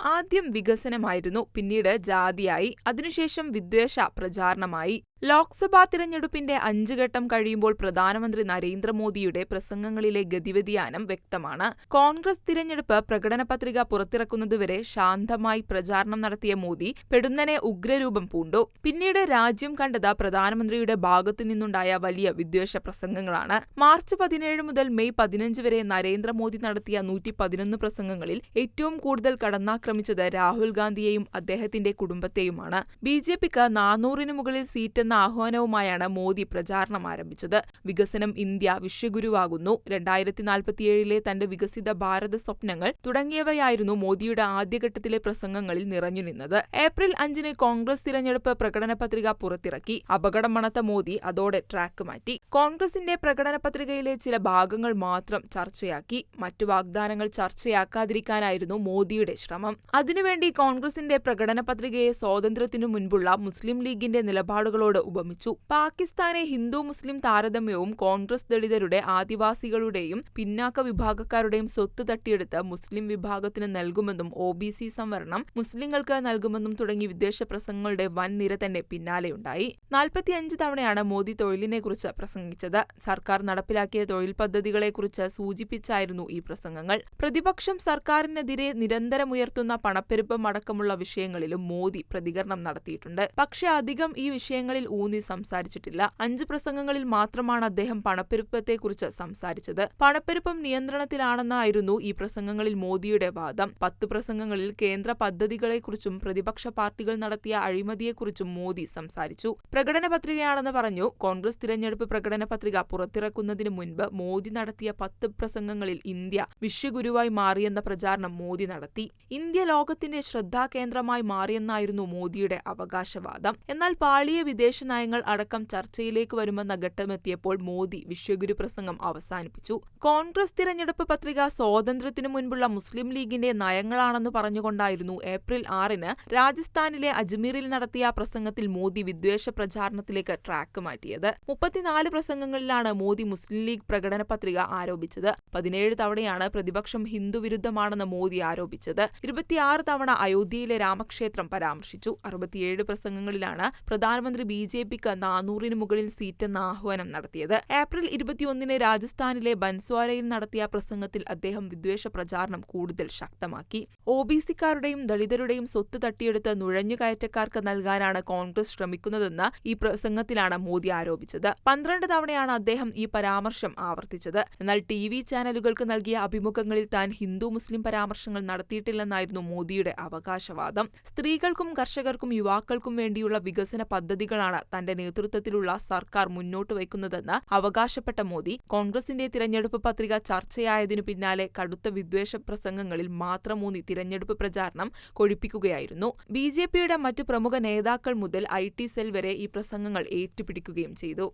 ആദ്യം വികസനമായിരുന്നു, പിന്നീട് ജാതിയായി, അതിനുശേഷം വിദ്വേഷ പ്രചാരണമായി. ലോക്സഭാ തിരഞ്ഞെടുപ്പിന്റെ 5 ഘട്ടം കഴിയുമ്പോൾ പ്രധാനമന്ത്രി നരേന്ദ്രമോദിയുടെ പ്രസംഗങ്ങളിലെ ഗതിവ്യതിയാനം വ്യക്തമാണ്. കോൺഗ്രസ് തിരഞ്ഞെടുപ്പ് പ്രകടനപത്രിക പുറത്തിറക്കുന്നതുവരെ ശാന്തമായി പ്രചാരണം നടത്തിയ മോദി പെടുന്നനെ ഉഗ്രരൂപം പൂണ്ടു. പിന്നീട് രാജ്യം കണ്ടത് പ്രധാനമന്ത്രിയുടെ ഭാഗത്തുനിന്നുണ്ടായ വലിയ വിദ്വേഷ പ്രസംഗങ്ങളാണ്. മാർച്ച് 17 മുതൽ മെയ് 15 വരെ നരേന്ദ്രമോദി നടത്തിയ 111 പ്രസംഗങ്ങളിൽ ഏറ്റവും കൂടുതൽ കടന്നാക്രമിച്ചത് രാഹുൽ ഗാന്ധിയെയും അദ്ദേഹത്തിന്റെ കുടുംബത്തെയുമാണ്. ബിജെപിക്ക് 400-ന് മുകളിൽ സീറ്റെന്ന ആഹ്വാനവുമായാണ് മോദി പ്രചാരണം ആരംഭിച്ചത്. വികസനം, ഇന്ത്യ വിശ്വഗുരുവാകുന്നു, 2047-ലെ തന്റെ വികസിത ഭാരത സ്വപ്നങ്ങൾ തുടങ്ങിയവയായിരുന്നു മോദിയുടെ ആദ്യഘട്ടത്തിലെ പ്രസംഗങ്ങളിൽ നിറഞ്ഞുനിന്നത്. ഏപ്രിൽ 5-ന് കോൺഗ്രസ് തിരഞ്ഞെടുപ്പ് പ്രകടനപത്രിക പുറത്തിറക്കി. അപകടം മണത്ത മോദി അതോടെ ട്രാക്ക് മാറ്റി. കോൺഗ്രസിന്റെ പ്രകടനപത്രികയിലെ ചില ഭാഗങ്ങൾ മാത്രം ചർച്ചയാക്കി. മറ്റു വാഗ്ദാനങ്ങൾ ചർച്ചയാക്കാതിരിക്കാനായിരുന്നു മോദിയുടെ ശ്രമം. അതിനുവേണ്ടി കോൺഗ്രസിന്റെ പ്രകടനപത്രികയെ സ്വാതന്ത്ര്യത്തിനു മുൻപുള്ള മുസ്ലിം ലീഗിന്റെ നിലപാടുകളോട് ഉപമിച്ചു. പാകിസ്ഥാനെ ഹിന്ദു മുസ്ലിം താരതമ്യവും കോൺഗ്രസ് ദളിതരുടെ, ആദിവാസികളുടെയും പിന്നാക്ക വിഭാഗക്കാരുടെയും സ്വത്ത് തട്ടിയെടുത്ത് മുസ്ലിം വിഭാഗത്തിന് നൽകുമെന്നും OBC സംവരണം മുസ്ലിങ്ങൾക്ക് നൽകുമെന്നും തുടങ്ങി വിദ്വേഷ പ്രസംഗങ്ങളുടെ വൻ നിര തന്നെ പിന്നാലെയുണ്ടായി. 45 തവണയാണ് മോദി തൊഴിലിനെക്കുറിച്ച് പ്രസംഗിച്ചത്. സർക്കാർ നടപ്പിലാക്കിയ തൊഴിൽ പദ്ധതികളെക്കുറിച്ച് സൂചിപ്പിച്ചായിരുന്നു ഈ പ്രസംഗങ്ങൾ. പ്രതിപക്ഷം സർക്കാരിനെതിരെ നിരന്തരമുയർത്തുന്ന പണപ്പെരുപ്പം അടക്കമുള്ള വിഷയങ്ങളിലും മോദി പ്രതികരണം നടത്തിയിട്ടുണ്ട്. പക്ഷേ അധികം ഈ വിഷയങ്ങളിൽ ഊന്നി സംസാരിച്ചിട്ടില്ല. 5 പ്രസംഗങ്ങളിൽ മാത്രമാണ് അദ്ദേഹം പണപ്പെരുപ്പത്തെക്കുറിച്ച് സംസാരിച്ചത്. പണപ്പെരുപ്പം നിയന്ത്രണത്തിലാണെന്നായിരുന്നു ഈ പ്രസംഗങ്ങളിൽ മോദിയുടെ വാദം. 10 പ്രസംഗങ്ങളിൽ കേന്ദ്ര പദ്ധതികളെക്കുറിച്ചും പ്രതിപക്ഷ പാർട്ടികൾ നടത്തിയ അഴിമതിയെക്കുറിച്ചും മോദി സംസാരിച്ചു. പ്രകടനപത്രികയാണെന്ന് പറഞ്ഞു. കോൺഗ്രസ് തിരഞ്ഞെടുപ്പ് പ്രകടനപത്രിക പുറത്തിറക്കുന്നതിന് മുൻപ് മോദി നടത്തിയ 10 പ്രസംഗങ്ങളിൽ ഇന്ത്യ വിശ്വഗുരുവായി മാറിയെന്ന പ്രചാരണം മോദി നടത്തി. ഇന്ത്യ ലോകത്തിന്റെ ശ്രദ്ധാകേന്ദ്രമായി മാറിയെന്നായിരുന്നു മോദിയുടെ അവകാശവാദം. എന്നാൽ പാളിയ വിദേശ നയങ്ങൾ അടക്കം ചർച്ചയിലേക്ക് വരുമെന്ന ഘട്ടമെത്തിയപ്പോൾ മോദി വിശ്വഗുരു പ്രസംഗം അവസാനിപ്പിച്ചു. കോൺഗ്രസ് തിരഞ്ഞെടുപ്പ് പത്രിക സ്വാതന്ത്ര്യത്തിനു മുൻപുള്ള മുസ്ലിം ലീഗിന്റെ നയങ്ങളാണെന്ന് പറഞ്ഞുകൊണ്ടായിരുന്നു ഏപ്രിൽ 6-ന് രാജസ്ഥാനിലെ അജ്മീറിൽ നടത്തിയ പ്രസംഗത്തിൽ മോദി വിദ്വേഷ പ്രചാരണത്തിലേക്ക് ട്രാക്ക് മാറ്റിയത്. 34 പ്രസംഗങ്ങളിലാണ് മോദി മുസ്ലിം ലീഗ് പ്രകടന പത്രിക ആരോപിച്ചത്. 17 തവണയാണ് പ്രതിപക്ഷം ഹിന്ദുവിരുദ്ധമാണെന്ന് മോദി ആരോപിച്ചത്. 26 തവണ അയോധ്യയിലെ രാമക്ഷേത്രം പരാമർശിച്ചു. 67 പ്രസംഗങ്ങളിലാണ് പ്രധാനമന്ത്രി BJPക്ക് 400-ന് മുകളിൽ സീറ്റെന്ന ആഹ്വാനം നടത്തിയത്. ഏപ്രിൽ 21-ന് രാജസ്ഥാനിലെ ബൻസ്വാരയിൽ നടത്തിയ പ്രസംഗത്തിൽ അദ്ദേഹം വിദ്വേഷ പ്രചാരണം കൂടുതൽ ശക്തമാക്കി. OBC-ക്കാരുടെയും ദളിതരുടെയും സ്വത്ത് തട്ടിയെടുത്ത് നുഴഞ്ഞുകയറ്റക്കാർക്ക് നൽകാനാണ് കോൺഗ്രസ് ശ്രമിക്കുന്നതെന്ന് ഈ പ്രസംഗത്തിലാണ് മോദി ആരോപിച്ചത്. 12 തവണയാണ് അദ്ദേഹം ഈ പരാമർശം ആവർത്തിച്ചത്. എന്നാൽ TV ചാനലുകൾക്ക് നൽകിയ അഭിമുഖങ്ങളിൽ താൻ ഹിന്ദു മുസ്ലിം പരാമർശങ്ങൾ നടത്തിയിട്ടില്ലെന്നായിരുന്നു മോദിയുടെ അവകാശവാദം. സ്ത്രീകൾക്കും കർഷകർക്കും യുവാക്കൾക്കും വേണ്ടിയുള്ള വികസന പദ്ധതികളാണ് തന്റെ നേതൃത്വത്തിലുള്ള സർക്കാർ മുന്നോട്ട് വയ്ക്കുന്നതെന്ന് അവകാശപ്പെട്ട മോദി കോൺഗ്രസിന്റെ തിരഞ്ഞെടുപ്പ് പത്രിക ചർച്ചയായതിനു പിന്നാലെ കടുത്ത വിദ്വേഷ പ്രസംഗങ്ങളിൽ മാത്രമൂന്നി തിരഞ്ഞെടുപ്പ് പ്രചാരണം കൊഴുപ്പിക്കുകയായിരുന്നു. BJPയുടെ മറ്റു പ്രമുഖ നേതാക്കൾ മുതൽ IT സെൽ വരെ ഈ പ്രസംഗങ്ങൾ ഏറ്റുപിടിക്കുകയും ചെയ്തു.